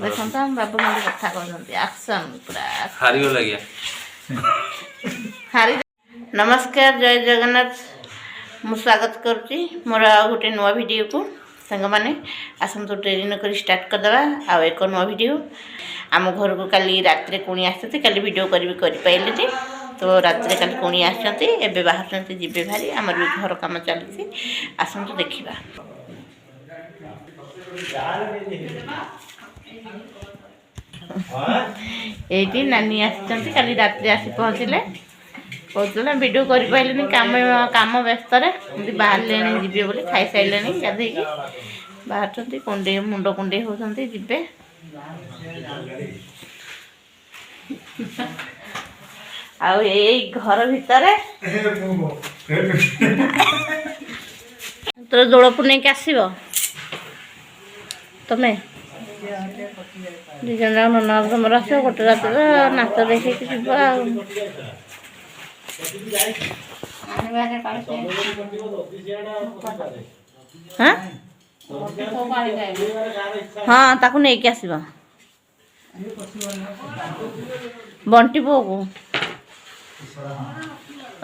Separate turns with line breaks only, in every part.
ଦେଖନ୍ତୁ ଆମ ବାବୁ ମାନେ କଥା କହୁଛନ୍ତି ଆକ୍ସନ୍ ପୁରା
ହାରିଗଲା ଆଜ୍ଞା
ହାରି। ନମସ୍କାର, ଜୟ ଜଗନ୍ନାଥ। ମୁଁ ସ୍ୱାଗତ କରୁଛି ମୋର ଆଉ ଗୋଟେ ନୂଆ ଭିଡ଼ିଓକୁ। ସାଙ୍ଗମାନେ ଆସନ୍ତୁ ଡେରି ନକରି ଷ୍ଟାର୍ଟ କରିଦେବା ଆଉ ଏକ ନୂଆ ଭିଡ଼ିଓ। ଆମ ଘରକୁ କାଲି ରାତିରେ କୁଣିଆ ଆସିଛନ୍ତି, କାଲି ଭିଡ଼ିଓ କରିପାରିଲିନି ତ ରାତିରେ କାଲି କୁଣିଆ ଆସିଛନ୍ତି, ଏବେ ବାହାରୁଛନ୍ତି ଯିବେ ଭାରି। ଆମର ବି ଘର କାମ ଚାଲିଛି, ଆସନ୍ତୁ ଦେଖିବା। ଏଇଠି ନାନୀ ଆସିଛନ୍ତି, କାଲି ରାତିରେ ଆସି ପହଞ୍ଚିଲେ। କହୁଥିଲେ ଭିଡ଼ିଓ କରିପାରିଲେନି କାମ ବ୍ୟସ୍ତରେ, ଏମିତି ବାହାରିଲେଣି ଯିବେ ବୋଲି, ଖାଇସାରିଲେଣି ଗାଧେଇକି ବାହାରୁଛନ୍ତି। ମୁଣ୍ଡ କୁଣ୍ଡେଇ ହେଉଛନ୍ତି, ଯିବେ। ଆଉ ଏଇ ଘର ଭିତରେ ତୋର ଦୋଳକୁ ନେଇକି ଆସିବ ତମେ ଦି ଜଣ ଯାକ, ନନା ତମର ଆସିବ ଗୋଟେ ରାତିରେ ନାଚ ଦେଖିକି ଯିବ ଆଉ। ହଁ ତାକୁ ନେଇକି ଆସିବ ବଣ୍ଟି ପୁଅକୁ।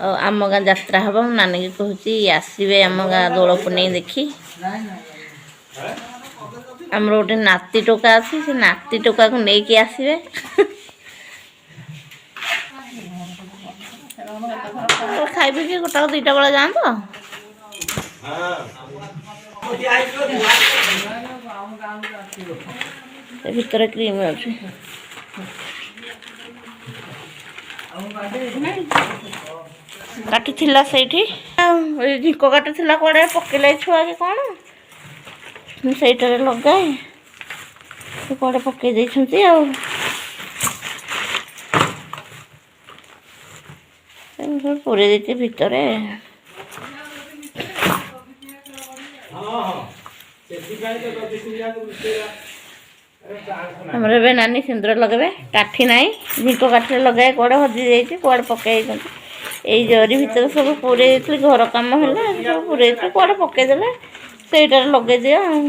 ଆଉ ଆମ ଗାଁ ଯାତ୍ରା ହେବ, ମୁଁ ନାନୀକି କହୁଛି ଆସିବେ ଆମ ଗାଁ ଦୋଳ ପୂର୍ଣ୍ଣମୀ ଦେଖି। ଆମର ଗୋଟେ ନାତି ଟୋକା ଅଛି, ସେ ନାତି ଟୋକାକୁ ନେଇକି ଆସିବେ। ଖାଇବି କି ଗୋଟାକ 2ଟା ବେଳେ ଯାଆନ୍ତୁ। ଏ ଭିତରେ କ୍ରିମ ଅଛି। କାଟି ଥିଲା ସେଇଠି, ଆଉ ଏଇ ଝିଙ୍କ କାଟି ଥିଲା କୁଆଡ଼େ ପକେଇଲେ ଛୁଆ କି କ'ଣ, ମୁଁ ସେଇଟାରେ ଲଗାଏ, ସେ କୁଆଡ଼େ ପକେଇ ଦେଇଛନ୍ତି ଆଉ। ପୁରେଇ ଦେଇଛି ଭିତରେ। ଆମର ଏବେ ନାନୀ ସିନ୍ଦୁର ଲଗାଇବେ, କାଠି ନାହିଁ, ଝିଙ୍କ କାଠିରେ ଲଗାଏ, କୁଆଡ଼େ ହଜି ଯାଇଛି, କୁଆଡ଼େ ପକେଇ ଦେଇଛନ୍ତି। ଏଇ ଜରି ଭିତରେ ସବୁ ପୁରେଇ ଦେଇଥିଲି, ଘର କାମ ହେଲା ସବୁ ପୁରେଇ ଦେଇଥିଲି, କୁଆଡ଼େ ପକେଇଦେଲେ, ସେଇଟାରେ ଲଗେଇଦିଅ ଆଉ।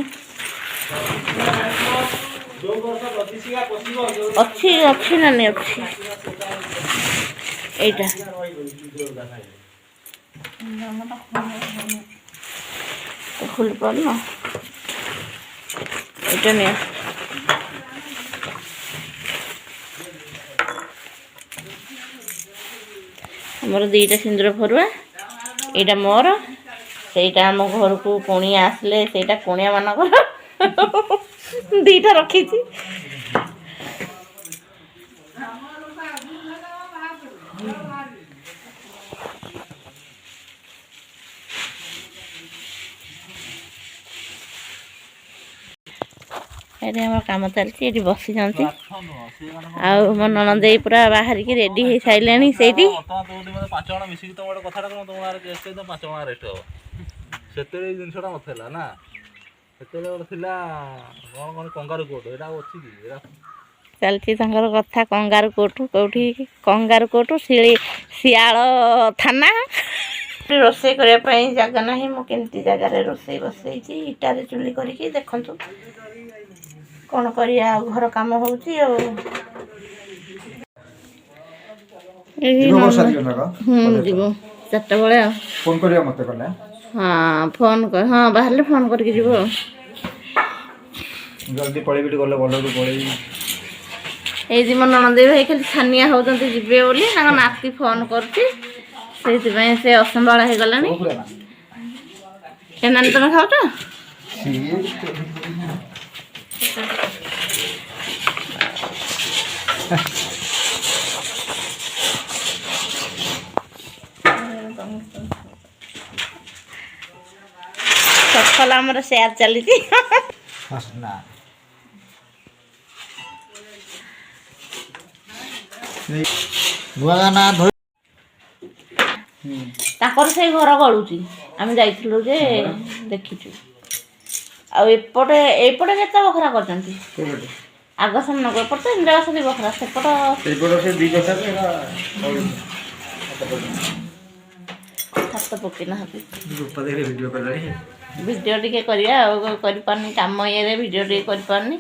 ଅଛି ନାନୀ ଅଛି, ଏଇଟା ଖୋଲି ପାରୁନ, ଏଇଟା ନିଅ। ଆମର 2ଟା ସିନ୍ଦୁର ଫରୁଆ, ଏଇଟା ମୋର, ସେଇଟା ଆମ ଘରକୁ କୁଣିଆ ଆସିଲେ ସେଇଟା କୁଣିଆ ମାନଙ୍କର। 2ଟା ରଖିଛି। ଏଠି ଆମର କାମ ଚାଲିଛି, ଏଠି ବସିଛନ୍ତି। ଆଉ ମୋ ନଣନ୍ଦେଇ ପୁରା ବାହାରିକି ରେଡ଼ି ହେଇସାରିଲେଣି ସେଇଠି।
ସେତେବେଳେ ଏଇ ଜିନିଷଟା ନଥିଲା ନା, ସେତେବେଳେ ଗୋଟେ ଥିଲା କ'ଣ କଙ୍ଗାରୁ କୋଟ, ଏଇଟା ଆଉ ଅଛି କି?
ଚାଲିଛି ତାଙ୍କର କଥା। କଙ୍ଗାରୁ କୋଟ କେଉଁଠି? କଙ୍ଗାରୁ କୋଟ ଶିଆଳ ଥାନା। ରୋଷେଇ କରିବା ପାଇଁ ଜାଗା ନାହିଁ, ମୁଁ କେମିତି ଜାଗାରେ ରୋଷେଇ ବସେଇଛି, ଇଟାରେ ଚୁଲି କରିକି। ଦେଖନ୍ତୁ କ'ଣ କରିବା, ଆଉ ଘର କାମ ହେଉଛି ଆଉ। ଯିବ 4ଟା ବେଳେ ଆଉ ଫୋନ୍ କରିବା ମୋତେ କଲେ। ହଁ ଫୋନ୍ କର, ହଁ ବାହାରିଲେ ଫୋନ୍ କରିକି ଯିବ ଆଉ। ଜଲ୍ଦି ପଳେଇବି, ଗଲେ ଭଲରୁ ପଳେଇବି। ଏଇ ମୋ ନଣନ୍ଦେଇ ଭାଇ ଖାଲି ଛାନିଆ ହେଉଛନ୍ତି ଯିବେ ବୋଲି, ତାଙ୍କ ନାତି ଫୋନ୍ କରୁଛି, ସେଇଥିପାଇଁ ସେ ଅସମ୍ଭାଳ ହେଇଗଲାଣି। ଏ ନାନୀ ତମେ ଖାଉଛ? ସଫଲ ଆମର ସେୟାର ଚାଲିଛି। ତାଙ୍କର ସେଇ ଘର ଗଳୁଛି, ଆମେ ଯାଇଥିଲୁ ଯେ ଦେଖିଛୁ। ଆଉ ଏପଟେ କେତେ ବଖରା କରିଛନ୍ତି? ଆଗ ସାମ୍ନା ଏପଟେ ତ ଇନ୍ଦିରାବାସ 2 ବଖରା, ସେପଟ ସେ 2 ବଖରା ହାତ ପକେଇ ନାହାନ୍ତି। ଭିଡ଼ିଓ ଟିକେ କରିବା ଆଉ କରିପାରୁନି କାମ ଇଏରେ ଭିଡ଼ିଓ ଟିକେ କରିପାରୁନି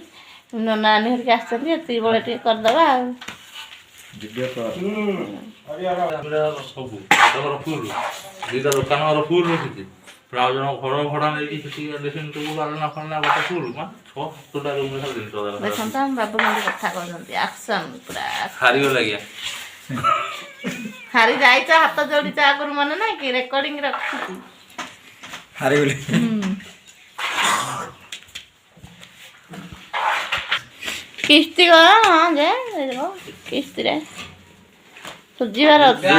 ନନା ନାନୀ ହେରିକା ଆସିଛନ୍ତି ଏତିକି ବେଳେ ଟିକେ କରିଦେବା ଆଉ
ଭିଡ଼ିଓ ସବୁ ଘର ଫୁଲ ଦୁଇଟା ଦୋକାନ ଘର ଫୁଲ ରଖିଛି ଆଉ ଜଣ ଘର ଭଡ଼ା ନେଇକି ସେଠି ଲେଖିନ୍ ସବୁ ବାଲନା ଫାଲନା ବାଟ ଫୁଲ ମା 6-7ଟା ରୁମ୍ ଜିନିଷ
ଦେଖନ୍ତୁ ଆମ ବାବୁ କେମିତି କଥା କହୁଛନ୍ତି ଆକ୍ସନ୍ ପୁରା
ହାରିଗଲା ଆଜ୍ଞା
ହାରି ଯାଇଛ ହାତ ଯୋଡ଼ିଛ ଆଗରୁ ମନେ ନାହିଁ କି ରେକର୍ଡିଂ ରଖୁଛି
ହାରିଗଲି
କିସ୍ତି କର ହଁ ଯେ ଦେଇଦେବ କିସ୍ତିରେ ସୁଝିବାର ଅଛି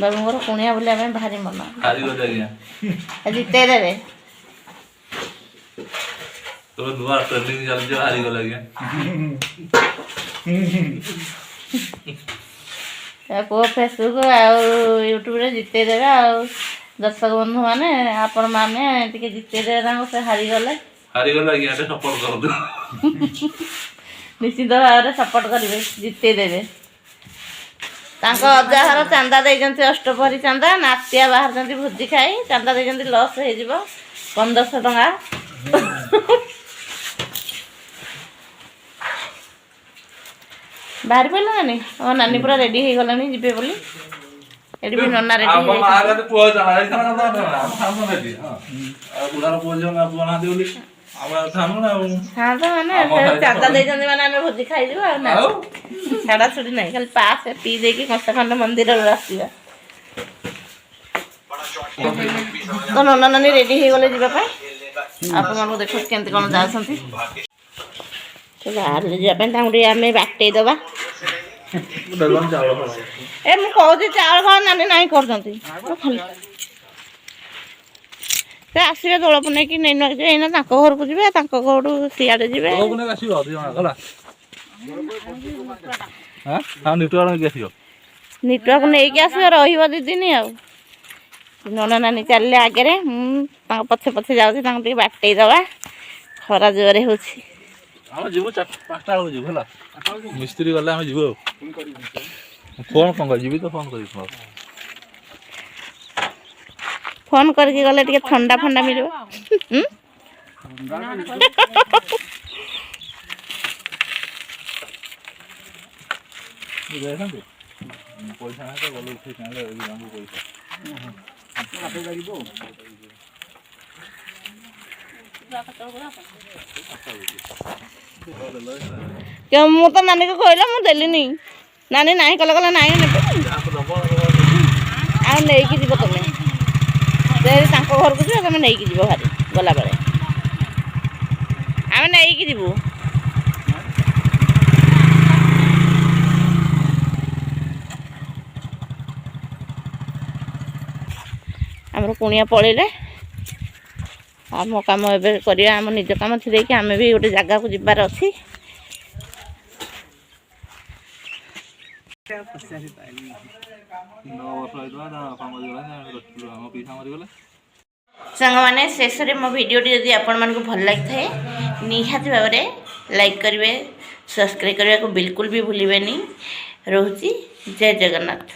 ବାବୁଙ୍କର କୁଣିଆ ବୁଲିବା ପାଇଁ ଭାରି ମନ
ହାରିଗଲା ଆଜ୍ଞା
ଜିତେଇ ଦେବେ
ତୋର ନୂଆ ଟ୍ରେନିଂ ଚାଲିଛି ହାରିଗଲା ଆଜ୍ଞା
ପୁଅ ଫେସବୁକ୍ ଆଉ ୟୁଟ୍ୟୁବରେ ଜିତେଇ ଦେବେ ଆଉ ଦର୍ଶକ ବନ୍ଧୁ ମାନେ ଆପଣ ମାନେ ଟିକେ ଜିତେଇ ଦେବେ ତାଙ୍କୁ ସେ ହାରିଗଲେ
ହାରିଗଲା ଆଜ୍ଞା ସପୋର୍ଟ କରନ୍ତୁ
ନିଶ୍ଚିତ ଭାବରେ ସପୋର୍ଟ କରିବେ ଜିତେଇ ଦେବେ ତାଙ୍କ ଅଜା ଘର ଚାନ୍ଦା ଦେଇଛନ୍ତି ଅଷ୍ଟପହରୀ ଚାନ୍ଦା ନାତିଆ ବାହାରିଛନ୍ତି ଭୋଜି ଖାଇ ଚାନ୍ଦା ଦେଇଛନ୍ତି ଲସ୍ ହେଇଯିବ 1500 ଟଙ୍କା ବାହାରି ପଡ଼ିଲା ନାନୀ ମୋ ନାନୀ ପୁରା ରେଡ଼ି ହେଇଗଲାଣି ଯିବେ ବୋଲି ଏଠି ବି ନନା ରେଡ଼ି ଚାନ୍ଦା ଦେଇଛନ୍ତି ମାନେ ଆମେ ଭୋଜି ଖାଇଯିବୁ ଆଉ ନା ଛାଡ଼ା ଛୁଡ଼ି ନାହିଁ ଖାଲି ପାସ୍ ପିଇ ଦେଇକି କଂସା ଖଣ୍ଡ ମନ୍ଦିରରୁ ଆସିବା ତ ନନା ନାନୀ ରେଡ଼ି ହେଇଗଲେ ଯିବା ପାଇଁ ଆପଣମାନଙ୍କୁ ଦେଖନ୍ତୁ କେମିତି କ'ଣ ଯାଉଛନ୍ତି ବାହାରିଲେ ଯିବା ପାଇଁ ତାଙ୍କୁ ଟିକେ ଆମେ ବାଟେଇ ଦେବା ଏ ମୁଁ କହୁଛି ଚାଉଳ ଫାଳ ନାନୀ ନାହିଁ କରୁଛନ୍ତି ସେ ଆସିବେ ଦୋଳକୁ ନେଇକି ନେଇ ଯିବେ ଏଇନା ତାଙ୍କ ଘରକୁ ଯିବେ ତାଙ୍କ ଘରଠୁ ସିଆଡ଼େ ଯିବେ ନିଟୁଆକୁ ନେଇକି ଆସିବ ରହିବ 2 ଦିନ ଆଉ ନନା ନାନୀ ଚାଲିଲେ ଆଗରେ ମୁଁ ତାଙ୍କ ପଛେ ପଛେ ଯାଉଛି ତାଙ୍କୁ ଟିକେ ବାଟେଇ ଦେବା ଖରା ଜୋରରେ ହେଉଛି
ଆମେ ଯିବୁ 5ଟା ବେଳକୁ ଯିବୁ ହେଲା ମିସ୍ତ୍ରୀ ଗଲେ ଆମେ ଯିବୁ ଆଉ ଫୋନ୍ କ'ଣ କରିବି ତ ଫୋନ୍ କରିବି
ଫୋନ୍ କରିକି ଗଲେ ଟିକେ ଥଣ୍ଡା ଫଣ୍ଡା ମିଳିବ
ପଇସା ନାହିଁ ତ ଗଲେ ଉଠେଇ ଚାହିଁଲେ
ମୁଁ ତ ନାନୀକୁ କହିଲା ମୁଁ ଦେଲିନି ନାନୀ ନାହିଁ କଲେ କଲେ ନାହିଁ ନେବେ ଆଉ ନେଇକି ଯିବ ତମେ ସେ ତାଙ୍କ ଘରକୁ ଯିବ ତମେ ନେଇକି ଯିବ ଭାରି ଗଲାବେଳେ ଆମେ ନେଇକି ଯିବୁ ଆମର କୁଣିଆ ପଳେଇଲେ ଆମ କାମ ଏବେ କରିବା ଆମ ନିଜ କାମ ଛିଡ଼େଇକି ଆମେ ବି ଗୋଟେ ଜାଗାକୁ ଯିବାର ଅଛି ସାଙ୍ଗମାନେ ଶେଷରେ ମୋ ଭିଡ଼ିଓଟି ଯଦି ଆପଣମାନଙ୍କୁ ଭଲ ଲାଗିଥାଏ ନିହାତି ଭାବରେ ଲାଇକ୍ କରିବେ ସବସ୍କ୍ରାଇବ୍ କରିବାକୁ ବିଲକୁଲ ବି ଭୁଲିବେନି ରହୁଛି ଜୟ ଜଗନ୍ନାଥ।